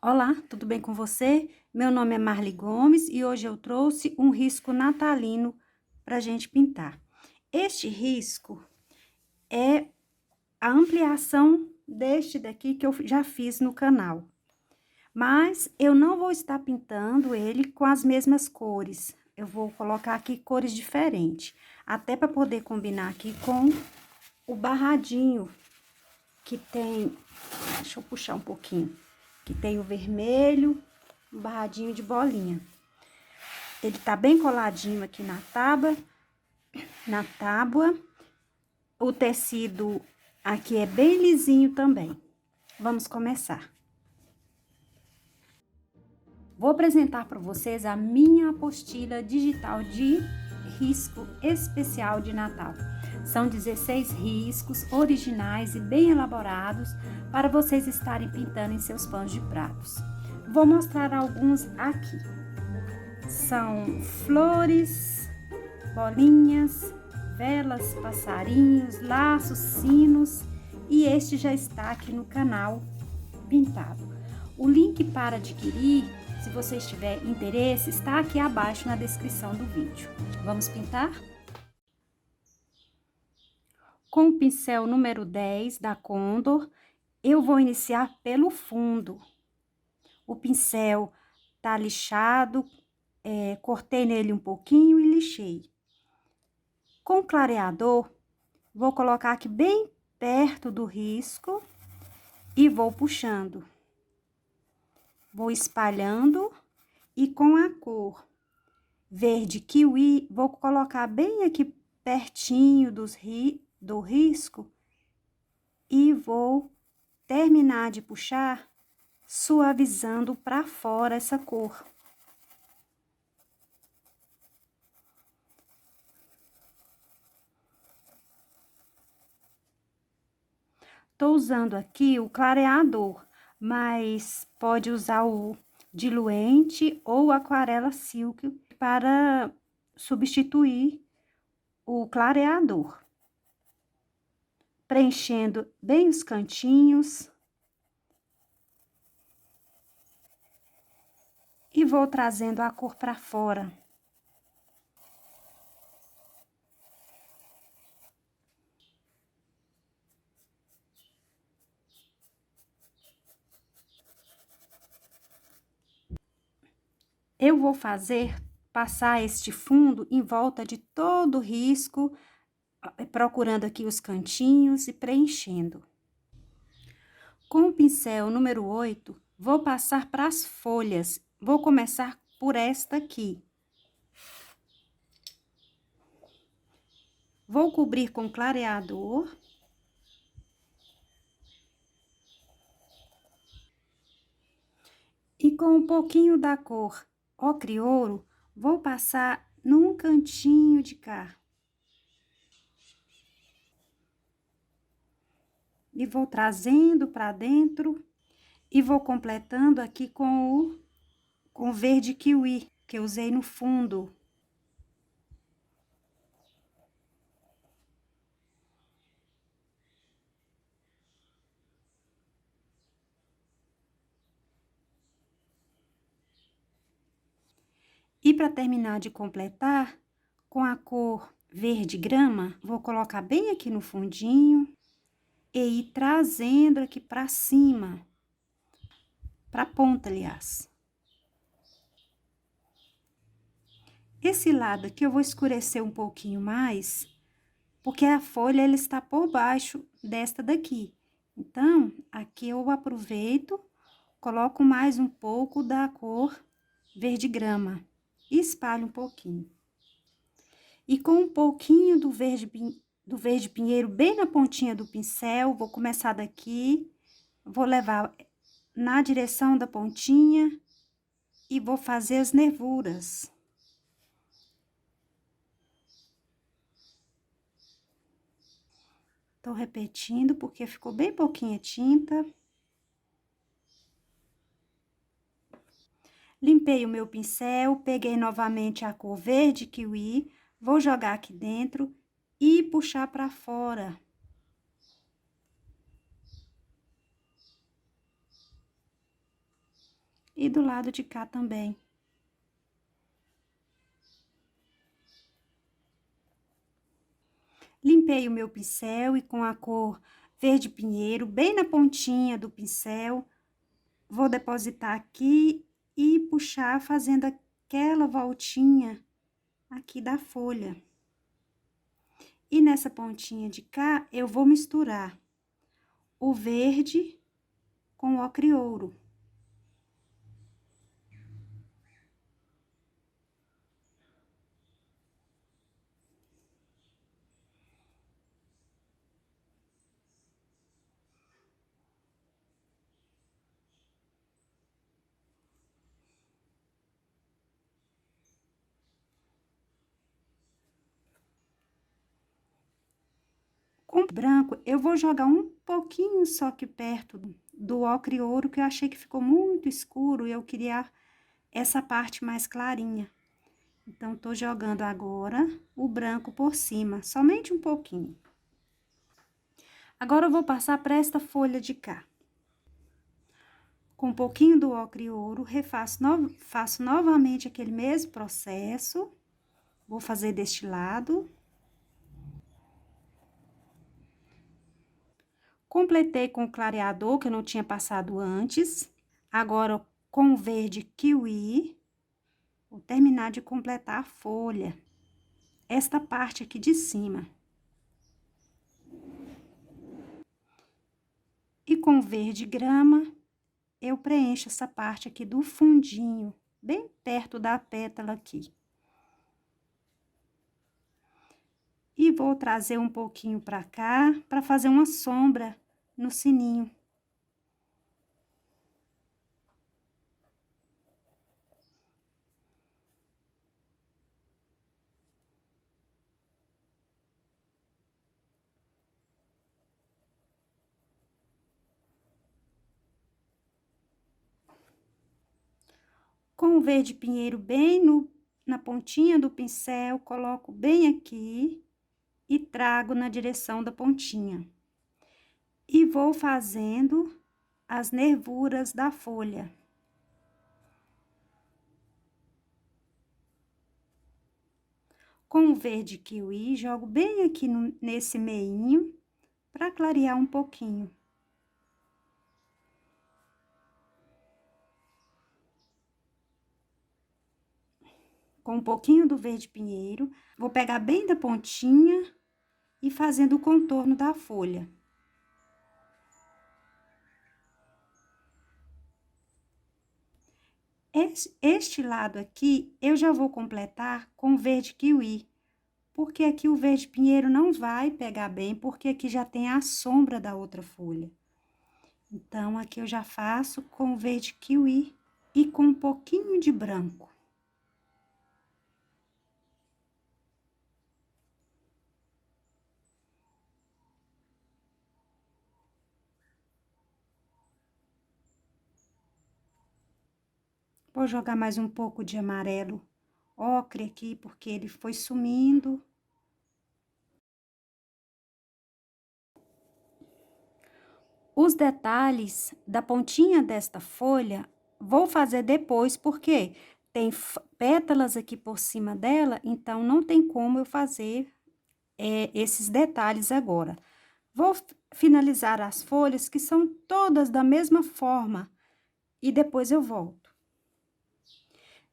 Olá, tudo bem com você? Meu nome é Marli Gomes e hoje eu trouxe um risco natalino para a gente pintar. Este risco é a ampliação deste daqui que eu já fiz no canal. Mas eu não vou estar pintando ele com as mesmas cores. Eu vou colocar aqui cores diferentes, até para poder combinar aqui com o barradinho que tem. Deixa eu puxar um pouquinho. Que tem o vermelho, um barradinho de bolinha. Ele tá bem coladinho aqui na tábua. O tecido aqui é bem lisinho também. Vamos começar. Vou apresentar para vocês a minha apostila digital de risco especial de Natal. São 16 riscos originais e bem elaborados para vocês estarem pintando em seus panos de pratos. Vou mostrar alguns aqui. São flores, bolinhas, velas, passarinhos, laços, sinos, e este já está aqui no canal pintado. O link para adquirir, se você tiver interesse, está aqui abaixo na descrição do vídeo. Vamos pintar? Com o pincel número 10 da Condor, eu vou iniciar pelo fundo. O pincel tá lixado, cortei nele um pouquinho e lixei. Com o clareador, vou colocar aqui bem perto do risco e vou puxando. Vou espalhando e com a cor verde kiwi, vou colocar bem aqui pertinho do risco e vou terminar de puxar, suavizando para fora essa cor. Tô usando aqui o clareador, mas pode usar o diluente ou aquarela silk para substituir o clareador. Preenchendo bem os cantinhos. E vou trazendo a cor para fora. Eu vou passar este fundo em volta de todo o risco, procurando aqui os cantinhos e preenchendo. Com o pincel número 8, vou passar para as folhas. Vou começar por esta aqui. Vou cobrir com clareador. E com um pouquinho da cor ocre ouro, vou passar num cantinho de cá. E vou trazendo para dentro e vou completando aqui com o verde kiwi, que eu usei no fundo. E para terminar de completar, com a cor verde grama, vou colocar bem aqui no fundinho e ir trazendo aqui para cima, para a ponta, aliás. Esse lado aqui eu vou escurecer um pouquinho mais, porque a folha ela está por baixo desta daqui. Então, aqui eu aproveito, coloco mais um pouco da cor verde grama e espalho um pouquinho. E com um pouquinho do verde pinheiro bem na pontinha do pincel, vou começar daqui, vou levar na direção da pontinha e vou fazer as nervuras. Tô repetindo porque ficou bem pouquinha tinta. Limpei o meu pincel, peguei novamente a cor verde kiwi, vou jogar aqui dentro e puxar para fora. e do lado de cá também. Limpei o meu pincel e com a cor verde pinheiro, bem na pontinha do pincel, vou depositar aqui e puxar fazendo aquela voltinha aqui da folha. E nessa pontinha de cá, eu vou misturar o verde com o ocre ouro. Com branco, eu vou jogar um pouquinho só aqui perto do ocre ouro, que eu achei que ficou muito escuro e eu queria essa parte mais clarinha. Então, tô jogando agora o branco por cima, somente um pouquinho. Agora, eu vou passar para esta folha de cá. Com um pouquinho do ocre ouro, faço novamente aquele mesmo processo. Vou fazer deste lado. Completei com o clareador, que eu não tinha passado antes. Agora, com o verde kiwi, vou terminar de completar a folha. Esta parte aqui de cima. E com o verde grama, eu preencho essa parte aqui do fundinho, bem perto da pétala aqui. E vou trazer um pouquinho pra cá, pra fazer uma sombra no sininho. Com o verde pinheiro bem na pontinha do pincel, coloco bem aqui e trago na direção da pontinha. E vou fazendo as nervuras da folha. Com o verde kiwi, jogo bem aqui nesse meinho, para clarear um pouquinho. Com um pouquinho do verde pinheiro, vou pegar bem da pontinha e fazendo o contorno da folha. Este lado aqui, eu já vou completar com verde kiwi, porque aqui o verde pinheiro não vai pegar bem, porque aqui já tem a sombra da outra folha. Então, aqui eu já faço com verde kiwi e com um pouquinho de branco. Vou jogar mais um pouco de amarelo ocre aqui, porque ele foi sumindo. Os detalhes da pontinha desta folha, vou fazer depois, porque tem pétalas aqui por cima dela, então não tem como eu fazer esses detalhes agora. Vou finalizar as folhas, que são todas da mesma forma, e depois eu volto.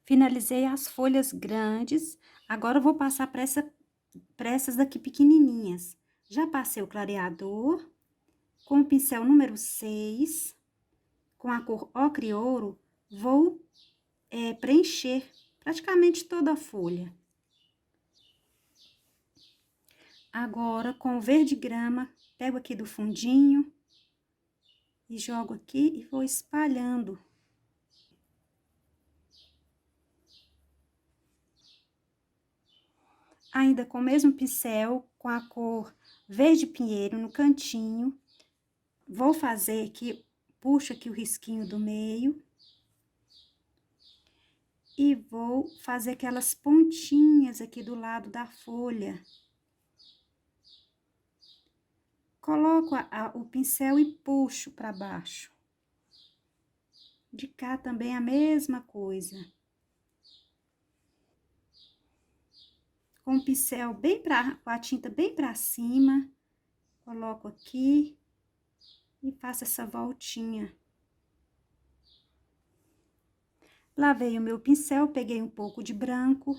Finalizei as folhas grandes, agora eu vou passar para essas daqui pequenininhas. Já passei o clareador, com o pincel número 6, com a cor ocre ouro, vou preencher praticamente toda a folha. Agora, com o verde grama, pego aqui do fundinho e jogo aqui e vou espalhando. Ainda com o mesmo pincel, com a cor verde pinheiro no cantinho, vou fazer aqui, puxo aqui o risquinho do meio. E vou fazer aquelas pontinhas aqui do lado da folha. Coloco o pincel e puxo para baixo. De cá também a mesma coisa. Com o pincel com a tinta bem pra cima, coloco aqui e faço essa voltinha. Lavei o meu pincel, peguei um pouco de branco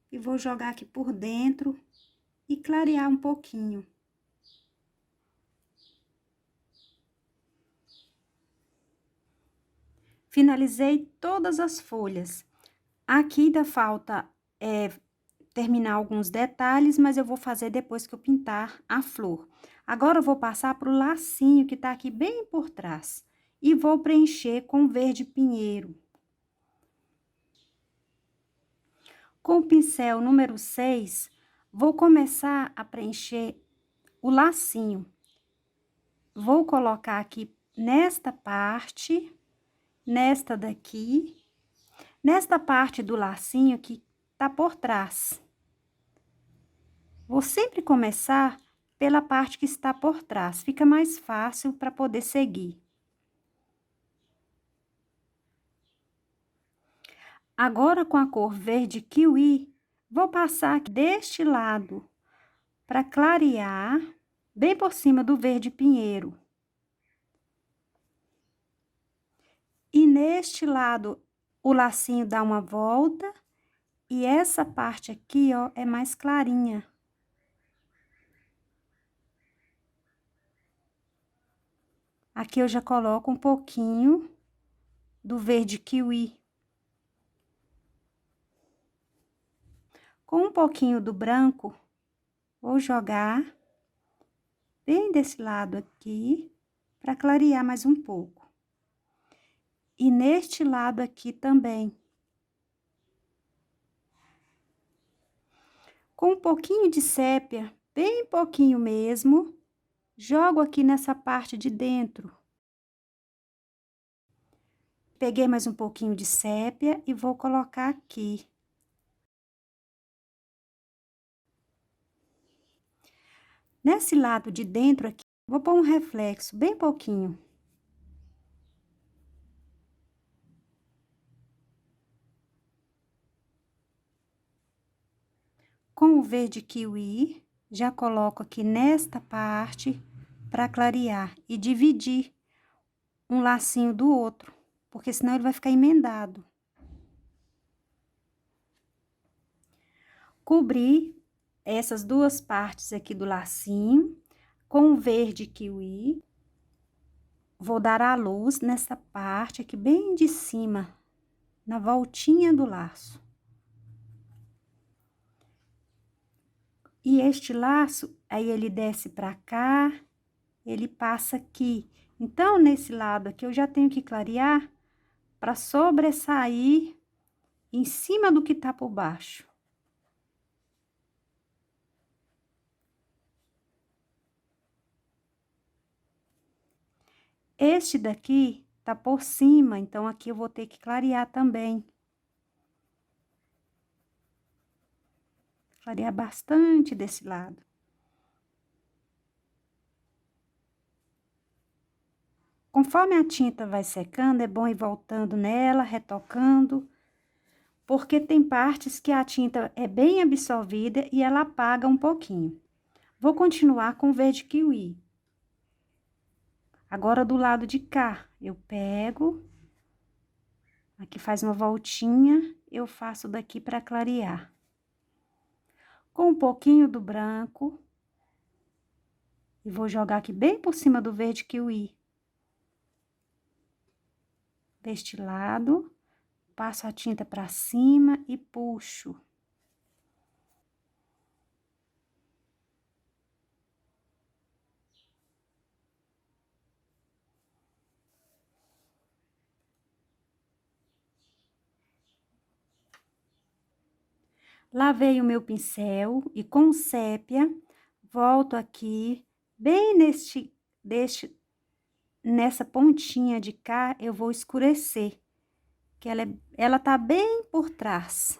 e vou jogar aqui por dentro e clarear um pouquinho. Finalizei todas as folhas. Aqui ainda falta terminar alguns detalhes, mas eu vou fazer depois que eu pintar a flor. Agora eu vou passar pro lacinho que tá aqui bem por trás e vou preencher com verde pinheiro. Com o pincel número 6, vou começar a preencher o lacinho. Vou colocar aqui nesta parte, nesta daqui, nesta parte do lacinho que tá por trás. Vou sempre começar pela parte que está por trás, fica mais fácil para poder seguir. Agora, com a cor verde kiwi, vou passar aqui deste lado para clarear, bem por cima do verde pinheiro. E neste lado, o lacinho dá uma volta e essa parte aqui, ó, é mais clarinha. Aqui eu já coloco um pouquinho do verde kiwi. Com um pouquinho do branco, vou jogar bem desse lado aqui, para clarear mais um pouco. E neste lado aqui também. Com um pouquinho de sépia, bem pouquinho mesmo, jogo aqui nessa parte de dentro. Peguei mais um pouquinho de sépia e vou colocar aqui. Nesse lado de dentro aqui, vou pôr um reflexo, bem pouquinho. Com o verde kiwi, já coloco aqui nesta parte para clarear e dividir um lacinho do outro, porque senão ele vai ficar emendado. Cobri essas duas partes aqui do lacinho com o verde kiwi. Vou dar a luz nessa parte aqui bem de cima, na voltinha do laço. E este laço, aí ele desce pra cá, ele passa aqui. Então, nesse lado aqui, eu já tenho que clarear para sobressair em cima do que tá por baixo. Este daqui tá por cima, então aqui eu vou ter que clarear também. Clarear bastante desse lado. Conforme a tinta vai secando, é bom ir voltando nela, retocando, porque tem partes que a tinta é bem absorvida e ela apaga um pouquinho. Vou continuar com o verde kiwi. Agora, do lado de cá, eu pego, aqui faz uma voltinha, eu faço daqui para clarear. Com um pouquinho do branco, e vou jogar aqui bem por cima do verde kiwi. Deste lado, passo a tinta para cima e puxo. Lavei o meu pincel e com sépia, volto aqui, bem nessa pontinha de cá, eu vou escurecer, que ela tá bem por trás.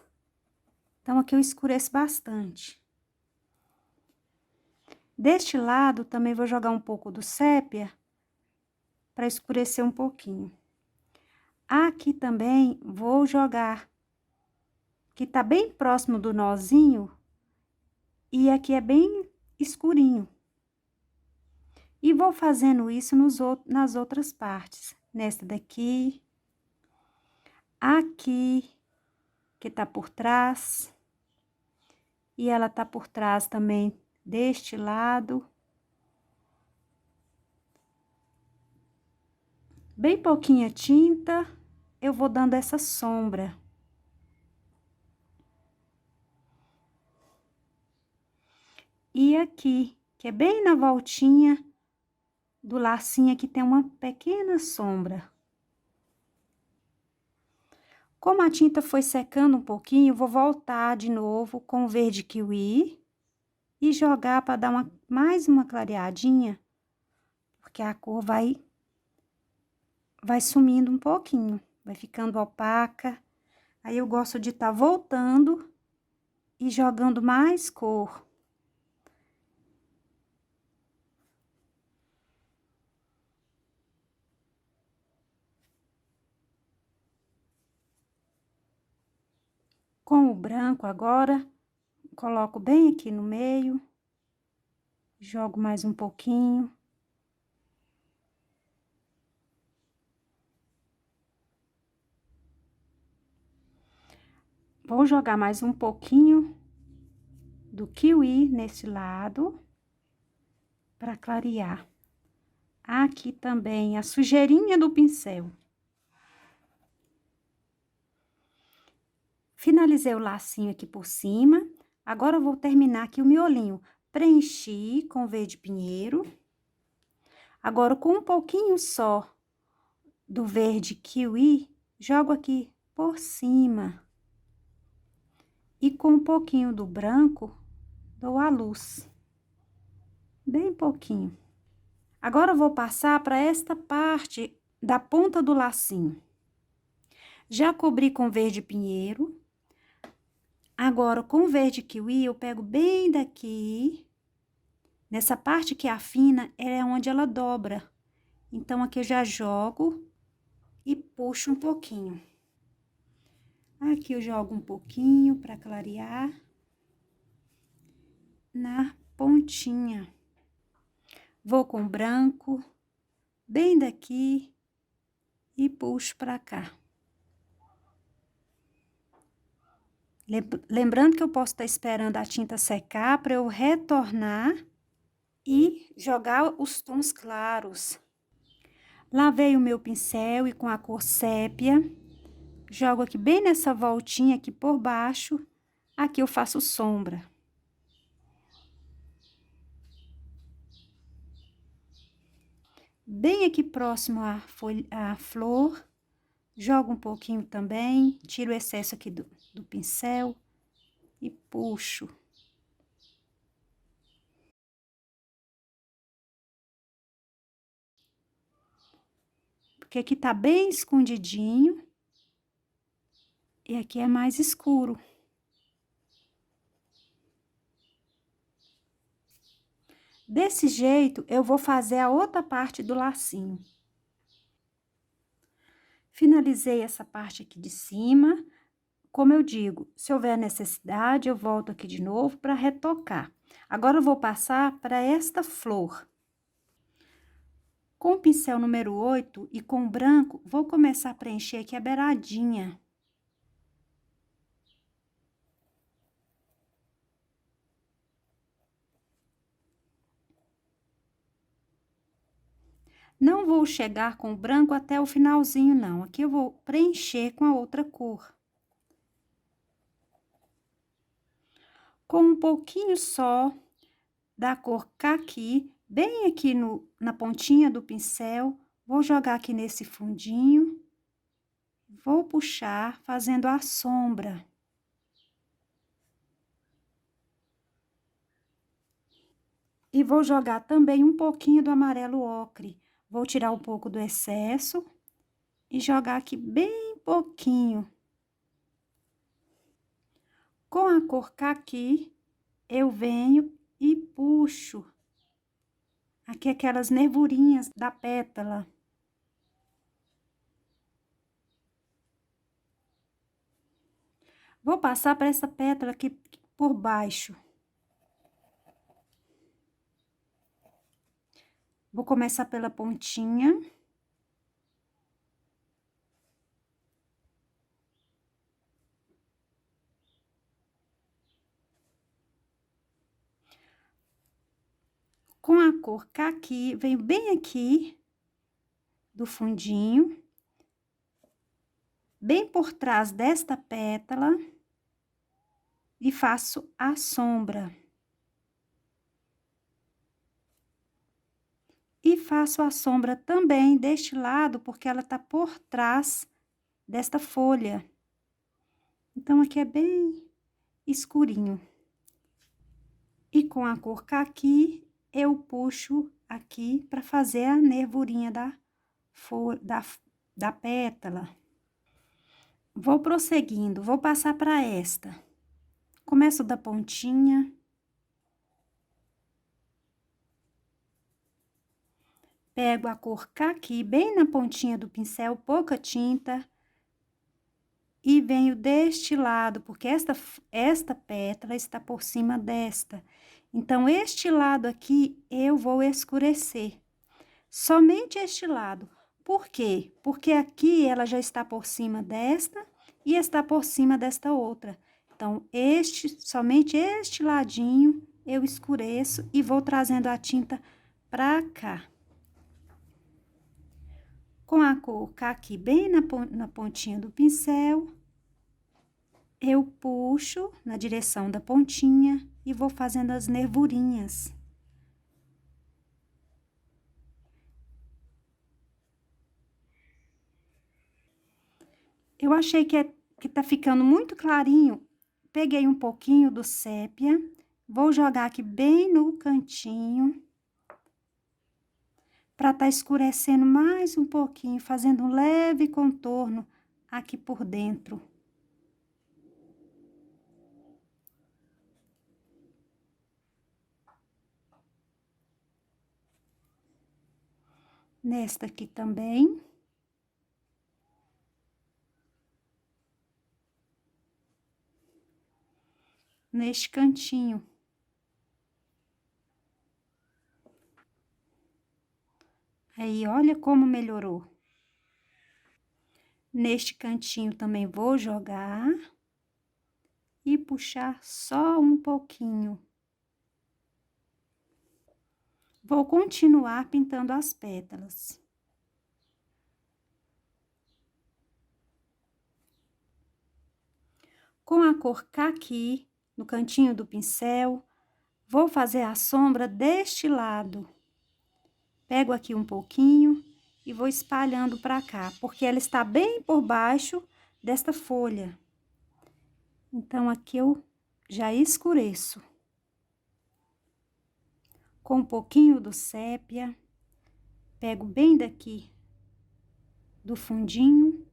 Então, aqui eu escureço bastante. Deste lado, também vou jogar um pouco do sépia, para escurecer um pouquinho. Aqui também vou jogar, que tá bem próximo do nozinho, e aqui é bem escurinho. E vou fazendo isso nas outras partes. Nesta daqui, aqui, que tá por trás, e ela tá por trás também deste lado. Bem pouquinha tinta, eu vou dando essa sombra. E aqui, que é bem na voltinha do lacinho, aqui tem uma pequena sombra. Como a tinta foi secando um pouquinho, vou voltar de novo com o verde kiwi e jogar para dar mais uma clareadinha, porque a cor vai sumindo um pouquinho, vai ficando opaca. Aí eu gosto de estar voltando e jogando mais cor. Com o branco agora, coloco bem aqui no meio, jogo mais um pouquinho. Vou jogar mais um pouquinho do kiwi nesse lado, para clarear. Aqui também a sujeirinha do pincel. Finalizei o lacinho aqui por cima. Agora eu vou terminar aqui o miolinho. Preenchi com verde pinheiro. Agora, com um pouquinho só do verde kiwi, jogo aqui por cima. E com um pouquinho do branco, dou a luz. Bem pouquinho. Agora, eu vou passar para esta parte da ponta do lacinho. Já cobri com verde pinheiro. Agora, com verde kiwi, eu pego bem daqui. Nessa parte que afina, é onde ela dobra. Então, aqui eu já jogo e puxo um pouquinho. Aqui eu jogo um pouquinho para clarear. Na pontinha. Vou com branco, bem daqui, e puxo para cá. Lembrando que eu posso estar esperando a tinta secar para eu retornar e jogar os tons claros. Lavei o meu pincel e com a cor sépia, jogo aqui bem nessa voltinha aqui por baixo, aqui eu faço sombra. Bem aqui próximo à flor, jogo um pouquinho também, tiro o excesso aqui do pincel e puxo. Porque aqui tá bem escondidinho e aqui é mais escuro. Desse jeito, eu vou fazer a outra parte do lacinho. Finalizei essa parte aqui de cima. Como eu digo, se houver necessidade, eu volto aqui de novo para retocar. Agora, eu vou passar para esta flor. Com o pincel número 8 e com o branco, vou começar a preencher aqui a beiradinha. Não vou chegar com o branco até o finalzinho, não. Aqui eu vou preencher com a outra cor. Com um pouquinho só da cor caqui, bem aqui na pontinha do pincel, vou jogar aqui nesse fundinho. Vou puxar, fazendo a sombra. E vou jogar também um pouquinho do amarelo ocre. Vou tirar um pouco do excesso e jogar aqui bem pouquinho. Com a cor caqui, eu venho e puxo aqui aquelas nervurinhas da pétala. Vou passar para essa pétala aqui por baixo. Vou começar pela pontinha. Com a cor caqui, venho bem aqui do fundinho, bem por trás desta pétala, e faço a sombra. E faço a sombra também deste lado, porque ela tá por trás desta folha. Então, aqui é bem escurinho. E com a cor caqui, eu puxo aqui para fazer a nervurinha da pétala. Vou prosseguindo, vou passar para esta. Começo da pontinha. Pego a cor caqui bem na pontinha do pincel, pouca tinta. E venho deste lado, porque esta pétala está por cima desta. Então, este lado aqui, eu vou escurecer. Somente este lado. Por quê? Porque aqui ela já está por cima desta e está por cima desta outra. Então, somente este ladinho, eu escureço e vou trazendo a tinta pra cá. Com a cor caqui bem na pontinha do pincel, eu puxo na direção da pontinha e vou fazendo as nervurinhas. Eu achei que tá ficando muito clarinho. Peguei um pouquinho do sépia, vou jogar aqui bem no cantinho, para tá escurecendo mais um pouquinho, fazendo um leve contorno aqui por dentro. Nesta aqui também. Neste cantinho. Aí, olha como melhorou. Neste cantinho também vou jogar e puxar só um pouquinho. Vou continuar pintando as pétalas. Com a cor caqui, no cantinho do pincel, vou fazer a sombra deste lado. Pego aqui um pouquinho e vou espalhando para cá, porque ela está bem por baixo desta folha. Então, aqui eu já escureço. Com um pouquinho do sépia, pego bem daqui do fundinho.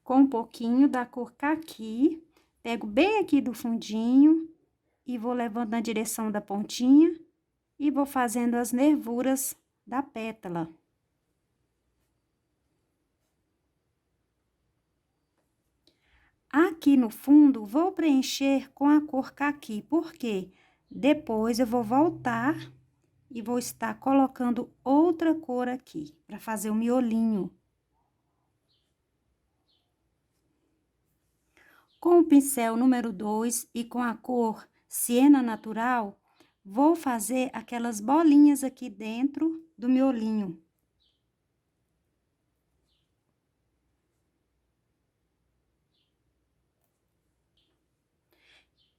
Com um pouquinho da cor caqui, pego bem aqui do fundinho e vou levando na direção da pontinha e vou fazendo as nervuras da pétala. Aqui no fundo, vou preencher com a cor caqui, porque depois eu vou voltar e vou estar colocando outra cor aqui, para fazer o miolinho. Com o pincel número 2 e com a cor siena natural, vou fazer aquelas bolinhas aqui dentro do miolinho.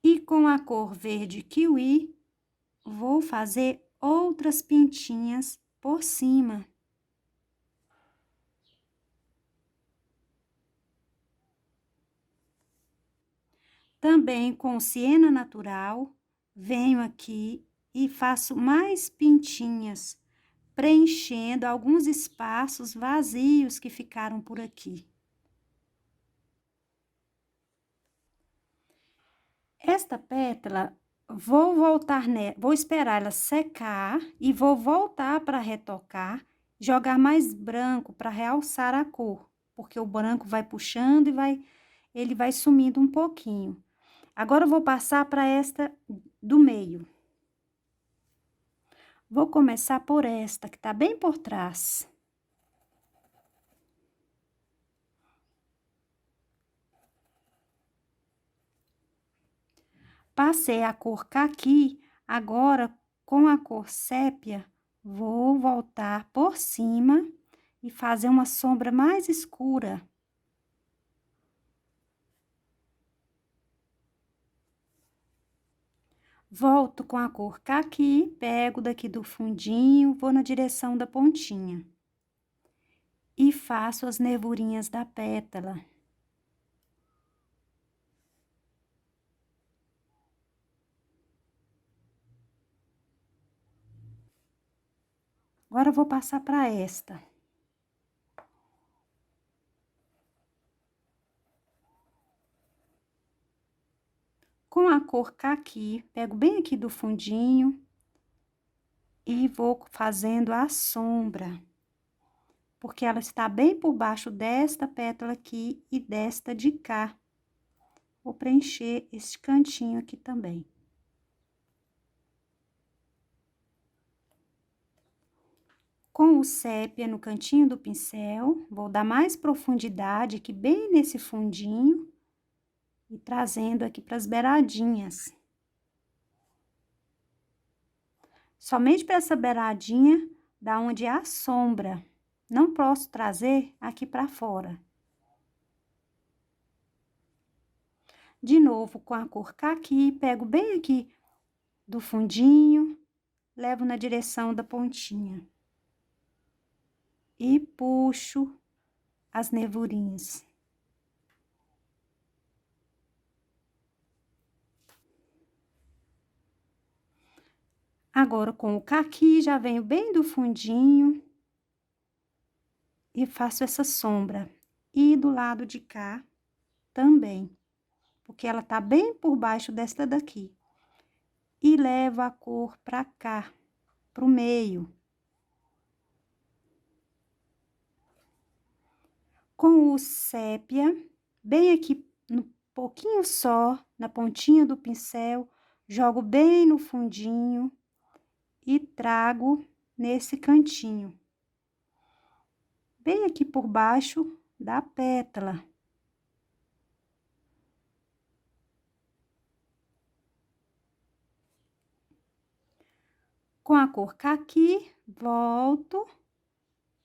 E com a cor verde kiwi, vou fazer outras pintinhas por cima. Também com siena natural, venho aqui e faço mais pintinhas, preenchendo alguns espaços vazios que ficaram por aqui. Esta pétala, vou esperar ela secar e vou voltar para retocar jogar mais branco para realçar a cor, porque o branco vai puxando e ele vai sumindo um pouquinho. Agora, eu vou passar para esta do meio. Vou começar por esta, que tá bem por trás. Passei a cor caqui, agora, com a cor sépia, vou voltar por cima e fazer uma sombra mais escura. Volto com a cor caqui, pego daqui do fundinho, vou na direção da pontinha. E faço as nervurinhas da pétala. Agora, eu vou passar para esta. Com a cor caqui, pego bem aqui do fundinho e vou fazendo a sombra. Porque ela está bem por baixo desta pétala aqui e desta de cá. Vou preencher esse cantinho aqui também. Com o sépia no cantinho do pincel, vou dar mais profundidade aqui bem nesse fundinho e trazendo aqui para as beiradinhas. Somente para essa beiradinha, da onde é a sombra. Não posso trazer aqui para fora. De novo, com a cor caqui, pego bem aqui do fundinho, levo na direção da pontinha. E puxo as nervurinhas. Agora, com o caqui, já venho bem do fundinho e faço essa sombra. E do lado de cá também, porque ela tá bem por baixo desta daqui. E levo a cor pra cá, pro meio. Com o sépia, bem aqui no pouquinho só, na pontinha do pincel, jogo bem no fundinho e trago nesse cantinho. Bem aqui por baixo da pétala. Com a cor caqui, volto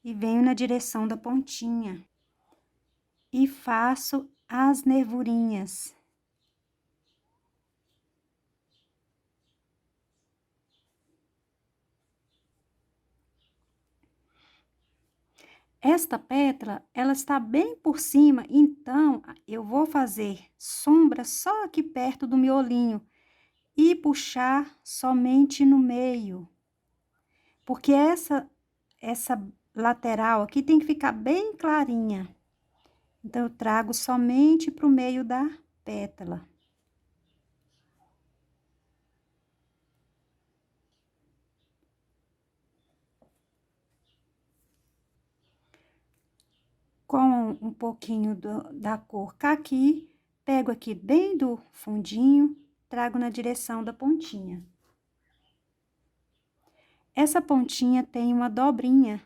e venho na direção da pontinha. E faço as nervurinhas. Esta pétala, ela está bem por cima, então, eu vou fazer sombra só aqui perto do miolinho e puxar somente no meio. Porque essa lateral aqui tem que ficar bem clarinha. Então, eu trago somente pro meio da pétala. Com um pouquinho da cor caqui, pego aqui bem do fundinho, trago na direção da pontinha. Essa pontinha tem uma dobrinha.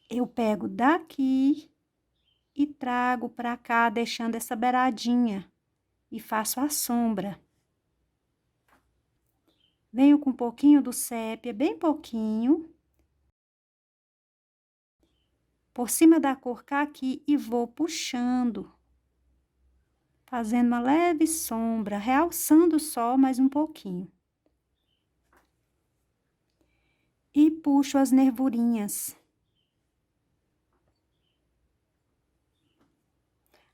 Eu pego daqui e trago pra cá, deixando essa beiradinha, e faço a sombra. Venho com um pouquinho do sépia, bem pouquinho, por cima da cor caqui e vou puxando, fazendo uma leve sombra, realçando só mais um pouquinho. E puxo as nervurinhas.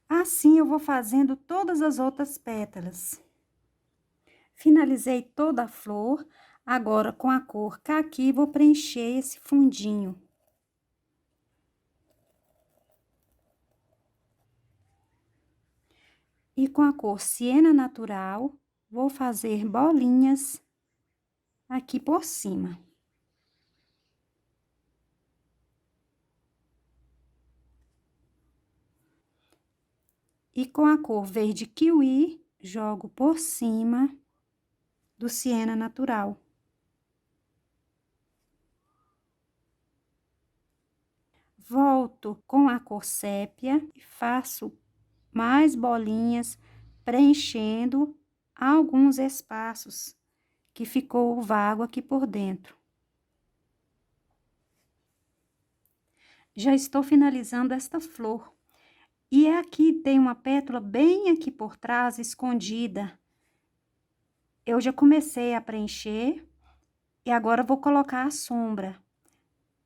Assim, eu vou fazendo todas as outras pétalas. Finalizei toda a flor, agora com a cor caqui, vou preencher esse fundinho. E com a cor siena natural, vou fazer bolinhas aqui por cima. E com a cor verde kiwi, jogo por cima do siena natural. Volto com a cor sépia e faço mais bolinhas, preenchendo alguns espaços que ficou vago aqui por dentro. Já estou finalizando esta flor. E aqui tem uma pétala bem aqui por trás, escondida. Eu já comecei a preencher e agora vou colocar a sombra.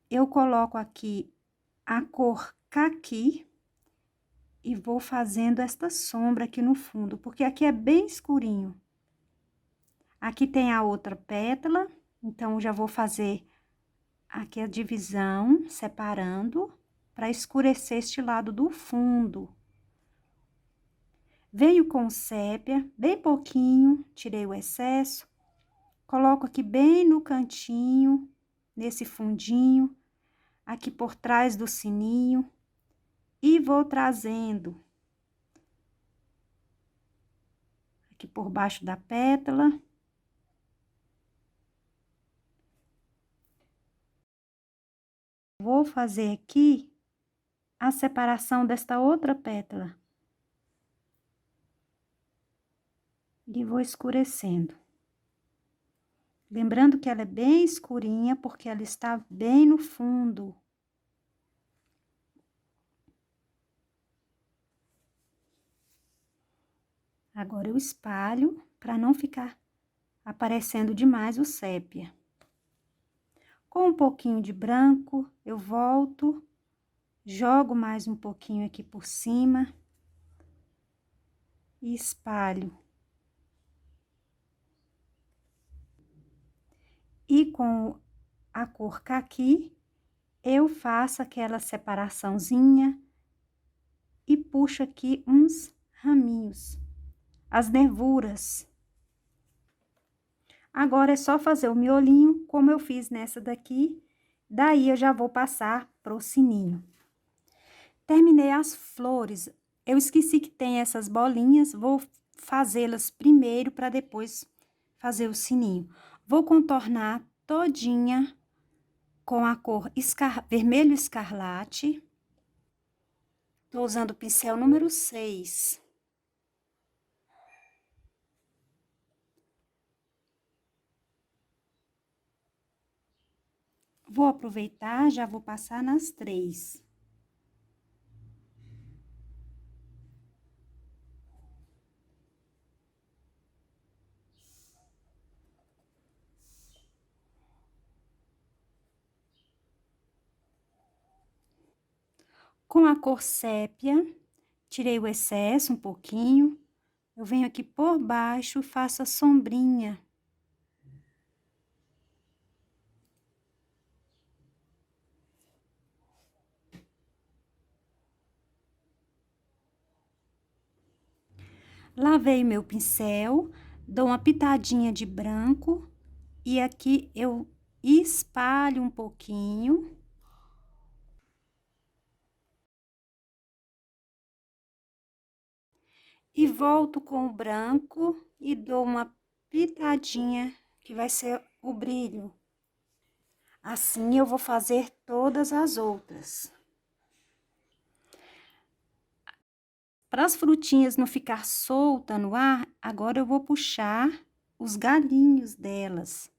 Eu coloco aqui a cor caqui e vou fazendo esta sombra aqui no fundo, porque aqui é bem escurinho. Aqui tem a outra pétala, então já vou fazer aqui a divisão, separando, para escurecer este lado do fundo. Venho com sépia, bem pouquinho, tirei o excesso, coloco aqui bem no cantinho, nesse fundinho, aqui por trás do sininho, e vou trazendo aqui por baixo da pétala. Vou fazer aqui a separação desta outra pétala. E vou escurecendo. Lembrando que ela é bem escurinha, porque ela está bem no fundo. Agora, eu espalho para não ficar aparecendo demais o sépia. Com um pouquinho de branco, eu volto, jogo mais um pouquinho aqui por cima e espalho. E com a cor caqui, eu faço aquela separaçãozinha e puxo aqui uns raminhos, as nervuras. Agora, é só fazer o miolinho, como eu fiz nessa daqui, daí eu já vou passar pro sininho. Terminei as flores, eu esqueci que tem essas bolinhas, vou fazê-las primeiro para depois fazer o sininho. Vou contornar todinha com a cor vermelho escarlate. Tô usando o pincel número 6. Vou aproveitar, já vou passar nas 3. Com a cor sépia, tirei o excesso um pouquinho. Eu venho aqui por baixo e faço a sombrinha. Lavei meu pincel, dou uma pitadinha de branco e aqui eu espalho um pouquinho. E volto com o branco e dou uma pitadinha, que vai ser o brilho. Assim, eu vou fazer todas as outras. Para as frutinhas não ficar solta no ar, agora eu vou puxar os galinhos delas.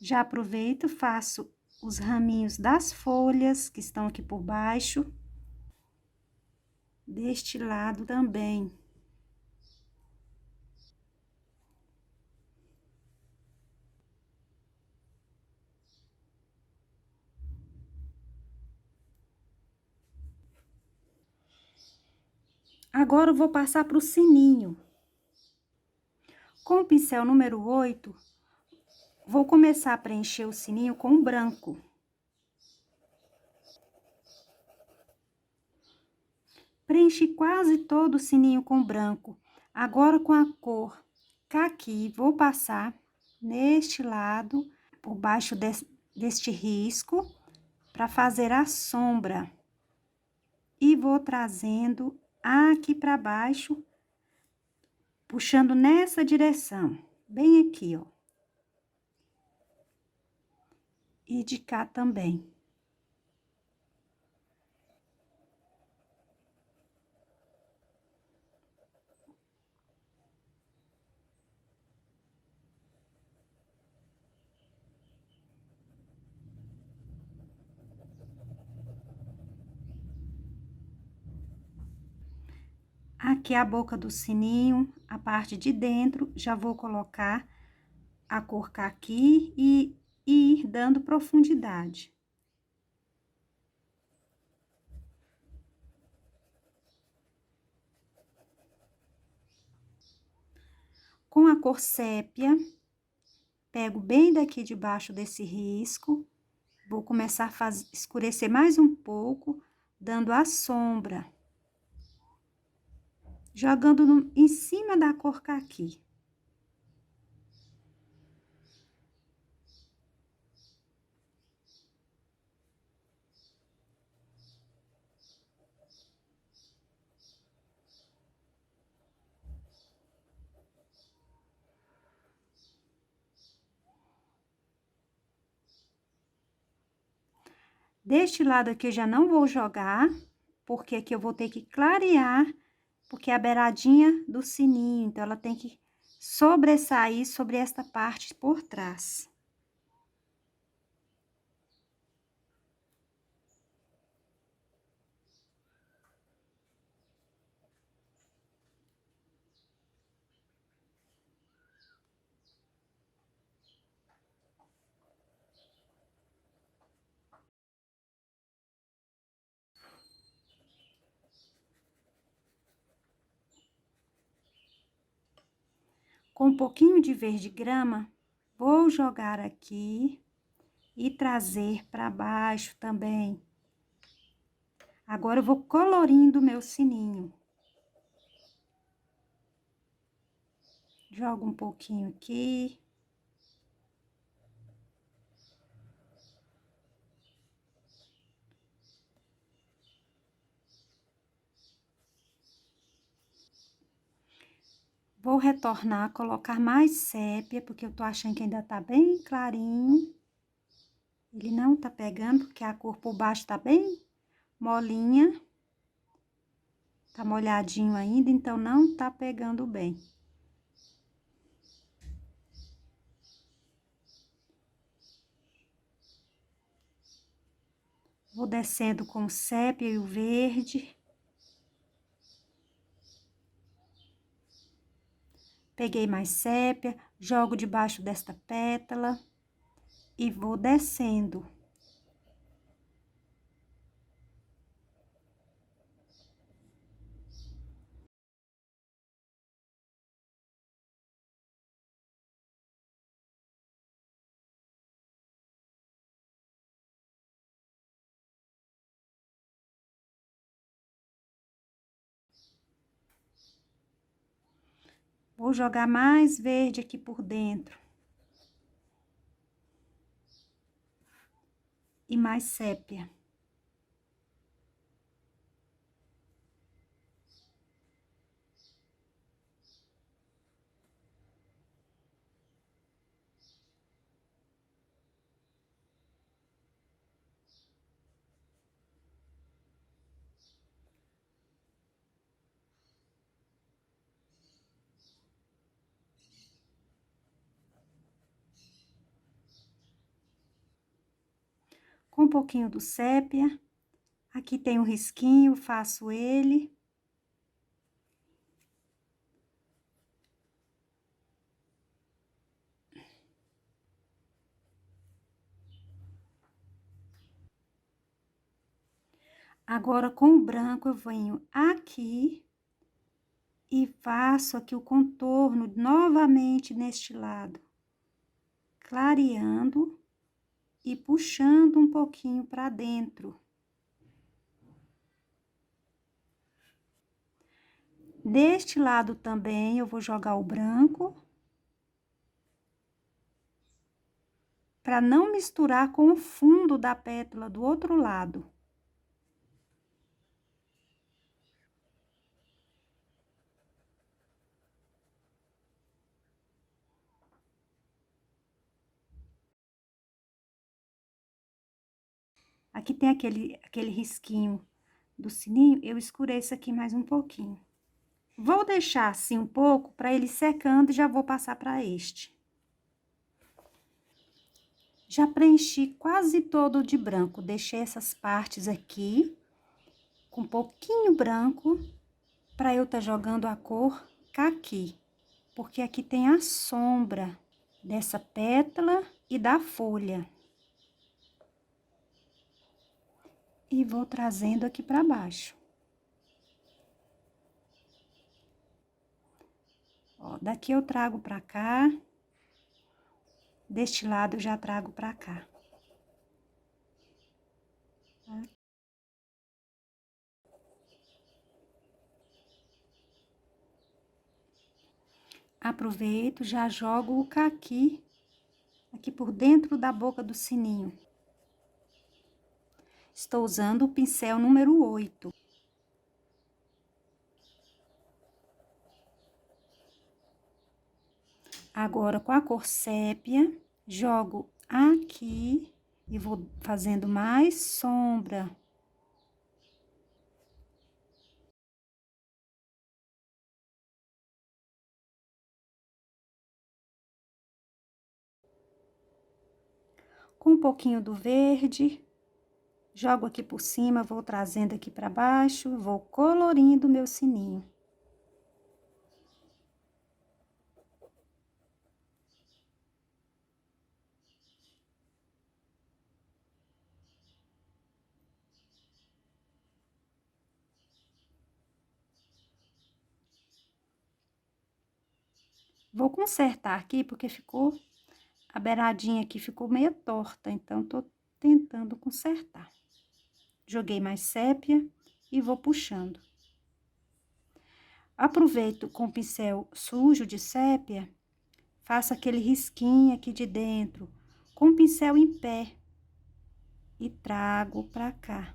Já aproveito, faço os raminhos das folhas que estão aqui por baixo. Deste lado também. Agora, eu vou passar para o sininho. Com no pincel número 8, vou começar a preencher o sininho com branco. Preenchi quase todo o sininho com branco. Agora, com a cor caqui, vou passar neste lado, por baixo deste risco, para fazer a sombra. E vou trazendo aqui para baixo, puxando nessa direção, bem aqui, ó. E de cá também. Aqui a boca do sininho, a parte de dentro, já vou colocar a cor caqui e ir dando profundidade. Com a cor sépia, pego bem daqui debaixo desse risco, vou começar a escurecer mais um pouco, dando a sombra. Jogando em cima da cor caqui. Deste lado aqui eu já não vou jogar, porque aqui eu vou ter que clarear, porque é a beiradinha do sininho, então ela tem que sobressair sobre esta parte por trás. Com um pouquinho de verde grama, vou jogar aqui e trazer para baixo também. Agora, eu vou colorindo o meu sininho. Jogo um pouquinho aqui. Vou retornar, colocar mais sépia, porque eu tô achando que ainda tá bem clarinho. Ele não tá pegando, porque a cor por baixo tá bem molinha. Tá molhadinho ainda, então não tá pegando bem. Vou descendo com o sépia e o verde. Peguei mais sépia, jogo debaixo desta pétala e vou descendo. Vou jogar mais verde aqui por dentro. E mais sépia. Com um pouquinho do sépia. Aqui tem um risquinho, faço ele. Agora, com o branco, eu venho aqui E faço aqui o contorno novamente neste lado, clareando e puxando um pouquinho para dentro. Deste lado também eu vou jogar o branco, para não misturar com o fundo da pétala do outro lado. Aqui tem aquele risquinho do sininho, eu escureço aqui mais um pouquinho. Vou deixar assim um pouco para ele secando e já vou passar para este. Já preenchi quase todo de branco, deixei essas partes aqui com um pouquinho branco para eu tá jogando a cor caqui, porque aqui tem a sombra dessa pétala e da folha. E vou trazendo aqui para baixo. Ó, daqui eu trago para cá, deste lado eu já trago para cá. Aproveito, já jogo o caqui aqui por dentro da boca do sininho. Estou usando o pincel número 8. Agora, com a cor sépia, jogo aqui e vou fazendo mais sombra. Com um pouquinho do verde, jogo aqui por cima, vou trazendo aqui para baixo, vou colorindo meu sininho. Vou consertar aqui, porque ficou, a beiradinha aqui ficou meio torta, então, tô tentando consertar. Joguei mais sépia e vou puxando. Aproveito com o pincel sujo de sépia, faço aquele risquinho aqui de dentro, com o pincel em pé, e trago pra cá.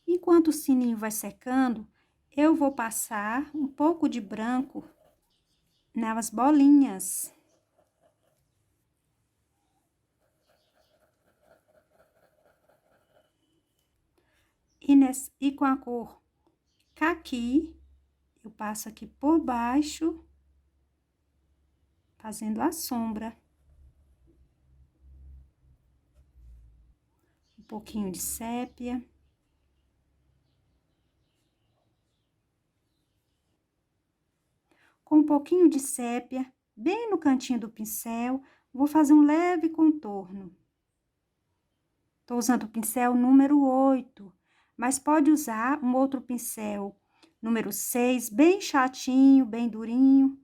Enquanto o sininho vai secando, eu vou passar um pouco de branco nas bolinhas. E com a cor caqui, eu passo aqui por baixo, fazendo a sombra. Um pouquinho de sépia. Com um pouquinho de sépia, bem no cantinho do pincel, vou fazer um leve contorno. Tô usando o pincel número 8, mas pode usar um outro pincel número 6, bem chatinho, bem durinho,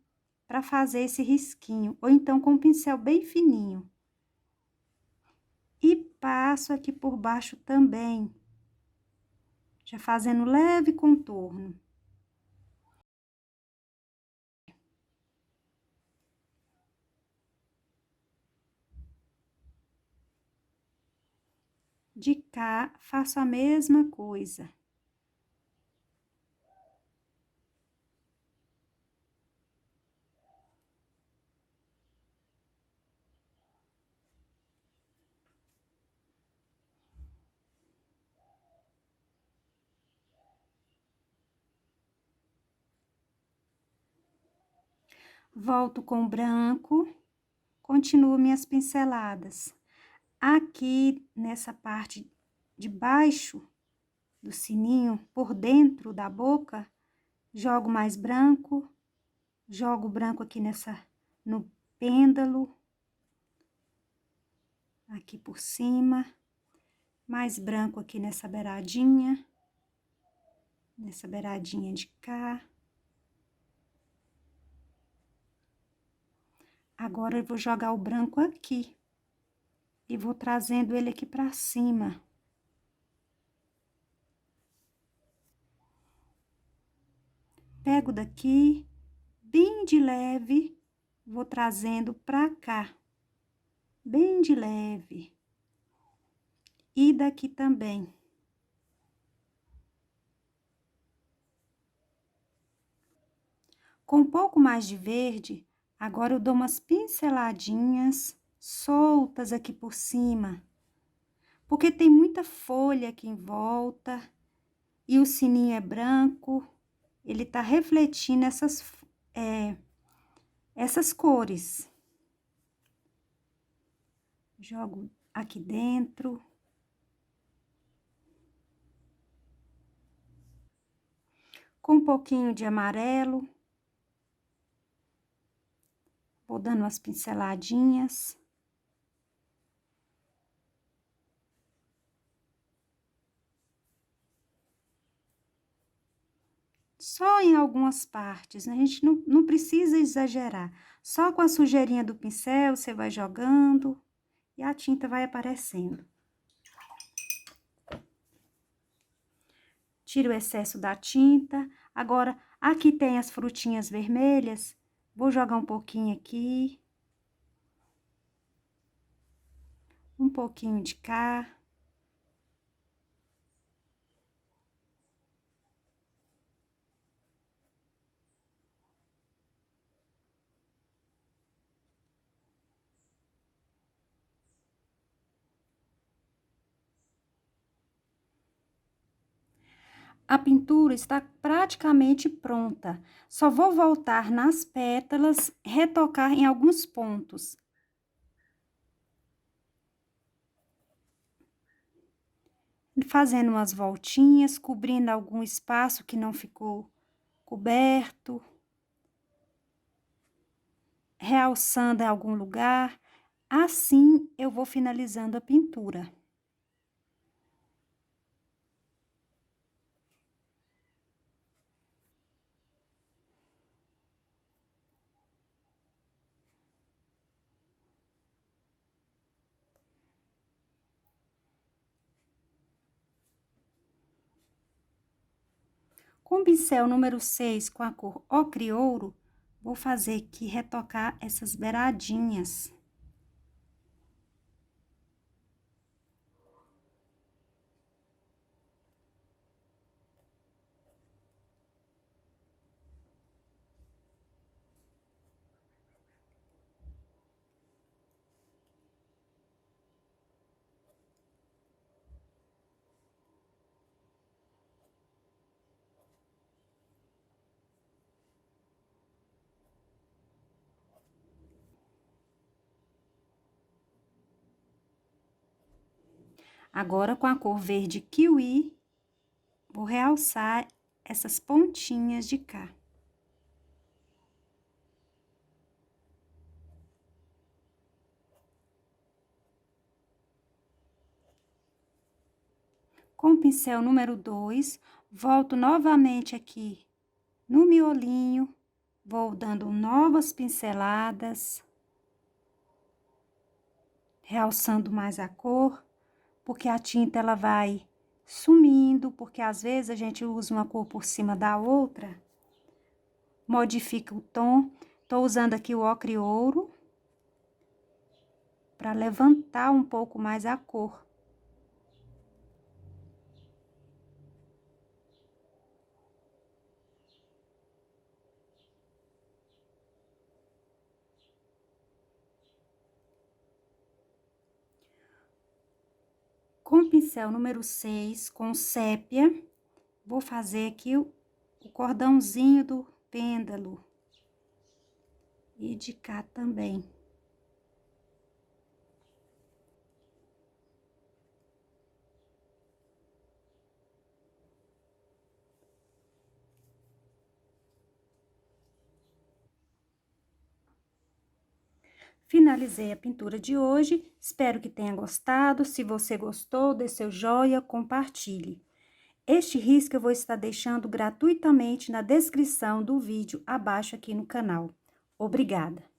para fazer esse risquinho, ou então com um pincel bem fininho. E passo aqui por baixo também, já fazendo leve contorno. De cá, faço a mesma coisa. Volto com o branco, continuo minhas pinceladas. Aqui, nessa parte de baixo do sininho, por dentro da boca, jogo mais branco, jogo branco aqui no pêndulo. aqui por cima, mais branco aqui nessa beiradinha de cá. Agora, eu vou jogar o branco aqui e vou trazendo ele aqui pra cima. Pego daqui, bem de leve, vou trazendo pra cá, bem de leve. E daqui também. Com um pouco mais de verde, agora eu dou umas pinceladinhas soltas aqui por cima. Porque tem muita folha aqui em volta e o sininho é branco, ele tá refletindo essas cores. Jogo aqui dentro. Com um pouquinho de amarelo. Vou dando umas pinceladinhas. Só em algumas partes, né? A gente não precisa exagerar. Só com a sujeirinha do pincel, você vai jogando e a tinta vai aparecendo. Tiro o excesso da tinta. Agora, aqui tem as frutinhas vermelhas. Vou jogar um pouquinho aqui. Um pouquinho de cá. A pintura está praticamente pronta. Só vou voltar nas pétalas, retocar em alguns pontos. Fazendo umas voltinhas, cobrindo algum espaço que não ficou coberto. Realçando em algum lugar. Assim, eu vou finalizando a pintura. Com o pincel número 6, com a cor ocre ouro, vou fazer aqui, retocar essas beiradinhas. Agora, com a cor verde kiwi, vou realçar essas pontinhas de cá. Com o pincel número 2, volto novamente aqui no miolinho, vou dando novas pinceladas, realçando mais a cor, porque a tinta ela vai sumindo, porque às vezes a gente usa uma cor por cima da outra, modifica o tom. Tô usando aqui o ocre ouro para levantar um pouco mais a cor. Com o pincel número 6, com sépia, vou fazer aqui o cordãozinho do pêndulo. E de cá também. finalizei a pintura de hoje. Espero que tenha gostado. Se você gostou, dê seu joinha, compartilhe. Este risco eu vou estar deixando gratuitamente na descrição do vídeo abaixo aqui no canal. Obrigada!